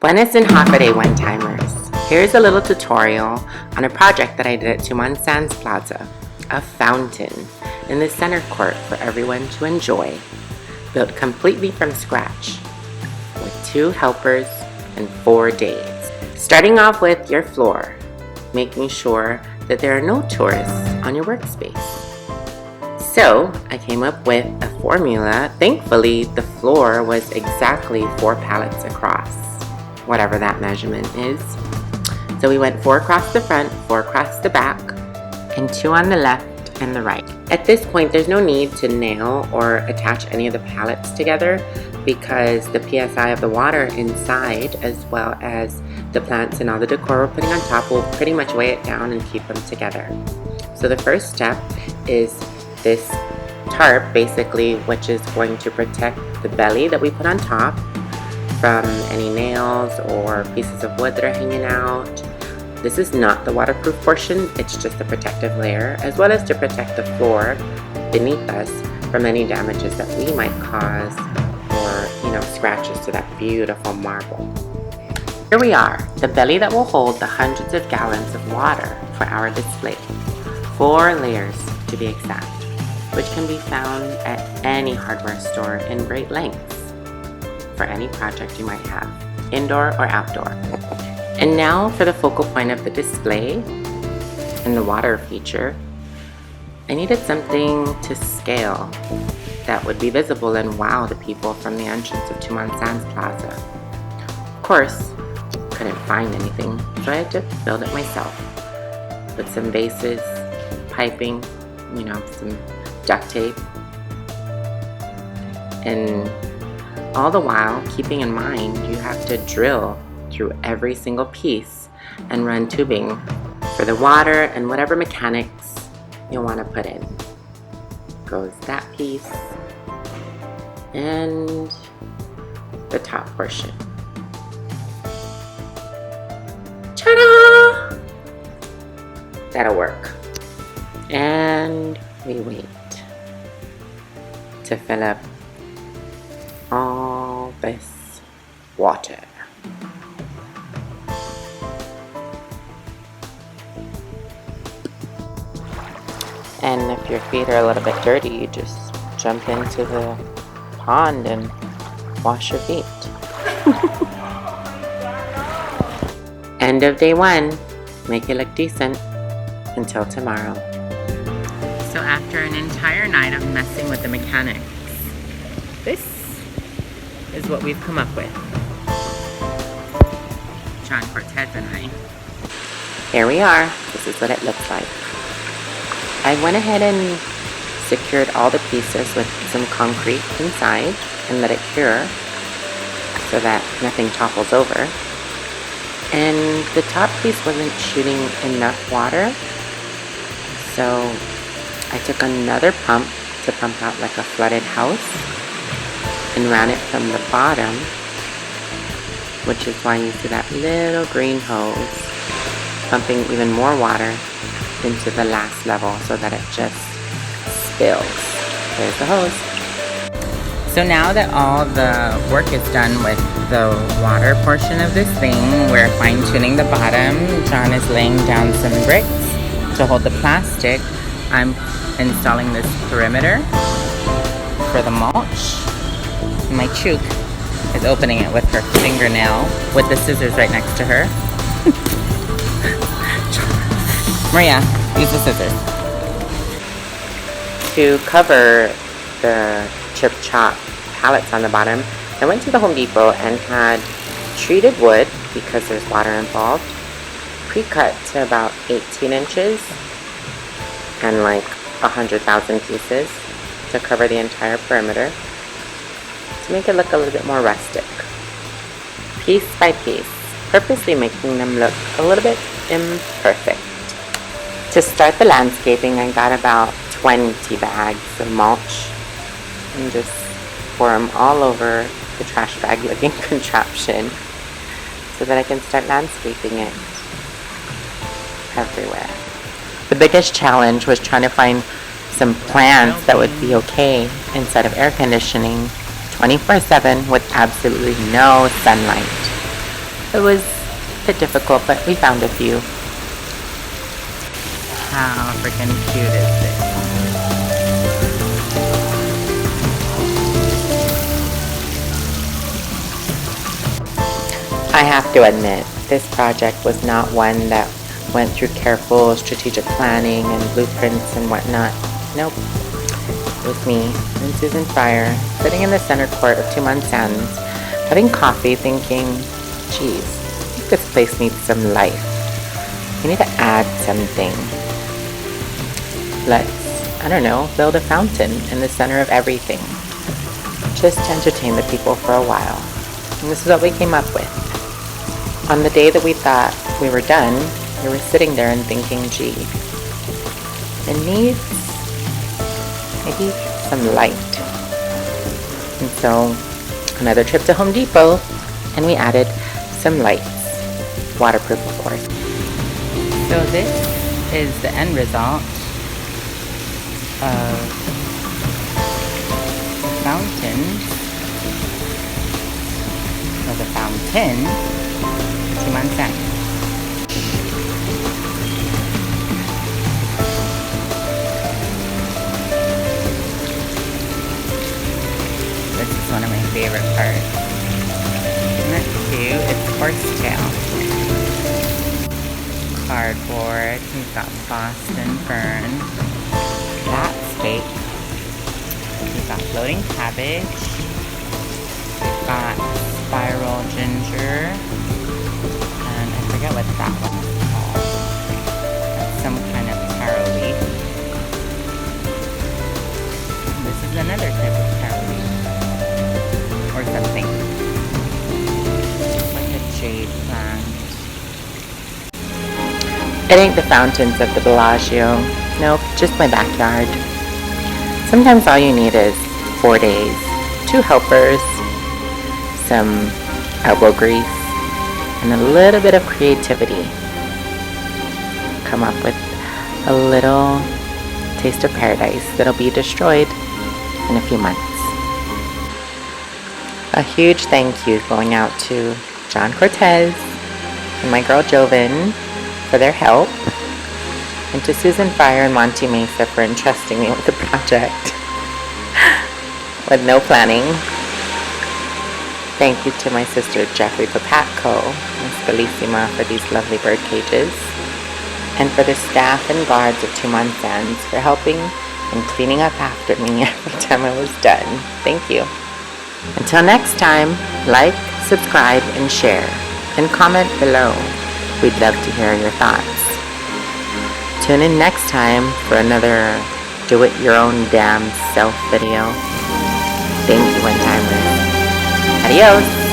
Buenas and Hafade one-timers. Here's a little tutorial on a project that I did at Turon Sands Plaza, a fountain in the center court for everyone to enjoy, built completely from scratch, with 2 helpers and 4 days. Starting off with your floor, making sure that there are no tourists on your workspace. So I came up with a formula. Thankfully, the floor was exactly 4 pallets across, whatever that measurement is. So we went 4 across the front, 4 across the back, and 2 on the left and the right. At this point, there's no need to nail or attach any of the pallets together because the PSI of the water inside, as well as the plants and all the decor we're putting on top, will pretty much weigh it down and keep them together. So the first step is this tarp, basically, which is going to protect the belly that we put on top from any nails or pieces of wood that are hanging out. This is not the waterproof portion, it's just a protective layer, as well as to protect the floor beneath us from any damages that we might cause or, scratches to that beautiful marble. Here we are, the belly that will hold the hundreds of gallons of water for our display. 4 layers to be exact, which can be found at any hardware store in great lengths for any project you might have, indoor or outdoor. And now for the focal point of the display and the water feature, I needed something to scale that would be visible and wow the people from the entrance of Turon Sands Plaza. Of course, couldn't find anything, so I had to build it myself with some bases, piping, some duct tape, and all the while keeping in mind you have to drill through every single piece and run tubing for the water and whatever mechanics you want to put in. Goes that piece and the top portion. Ta-da! That'll work. And we wait to fill up all this water. And if your feet are a little bit dirty, you just jump into the pond and wash your feet. End of day 1. Make it look decent. Until tomorrow. So after an entire night of messing with the mechanics, this is what we've come up with. John Cortez and I. Here we are. This is what it looks like. I went ahead and secured all the pieces with some concrete inside and let it cure so that nothing topples over. And the top piece wasn't shooting enough water, so I took another pump to pump out like a flooded house and ran it from the bottom, which is why you see that little green hose pumping even more water into the last level so that it just spills. There's the hose. So now that all the work is done with the water portion of this thing, we're fine-tuning the bottom. John is laying down some bricks to hold the plastic. I'm installing this perimeter for the mulch. My chook is opening it with her fingernail with the scissors right next to her. Maria, use the scissors. To cover the chip chop pallets on the bottom, I went to the Home Depot and had treated wood, because there's water involved, pre-cut to about 18 inches and like 100,000 pieces to cover the entire perimeter to make it look a little bit more rustic. Piece by piece, purposely making them look a little bit imperfect. To start the landscaping, I got about 20 bags of mulch and just pour them all over the trash bag looking contraption so that I can start landscaping it everywhere. The biggest challenge was trying to find some plants that would be okay inside of air conditioning 24/7 with absolutely no sunlight. It was a bit difficult, but we found a few. How freaking cute is this? I have to admit, this project was not one that went through careful strategic planning and blueprints and whatnot. Nope. It was me and Susan Fryer sitting in the center court of Turon Sands, having coffee, thinking, geez, I think this place needs some life. We need to add something. Let's, I don't know, build a fountain in the center of everything. Just to entertain the people for a while. And this is what we came up with. On the day that we thought we were done, we were sitting there and thinking, gee, it needs maybe some light. And so, another trip to Home Depot, and we added some lights. Waterproof, of course. So this is the end result of the fountain, Tumon Sands. This is one of my favorite parts. Isn't that cute? It's horse tail. Cardboard. We've got Boston fern. That's fake. We've got floating cabbage. We've got spiral ginger. And I forget what that one is called. That's some kind of taro leaf. This is another type of taro leaf. Or something. Like a jade plant. It ain't the fountains of the Bellagio. Nope, just my backyard. Sometimes all you need is 4 days, 2 helpers, some elbow grease, and a little bit of creativity. Come up with a little taste of paradise that'll be destroyed in a few months. A huge thank you going out to John Cortez and my girl Joven for their help, and to Susan Fryer and Monte Mesa for entrusting me with the project with no planning. Thank you to my sister Jeffrey Papatko and Spellissima for these lovely bird cages, and for the staff and guards of Tumon Sands for helping and cleaning up after me every time I was done. Thank you. Until next time, like, subscribe, and share, and comment below. We'd love to hear your thoughts. Tune in next time for another do-it-your-own-damn-self video. Thank you, One-Timers. Adios!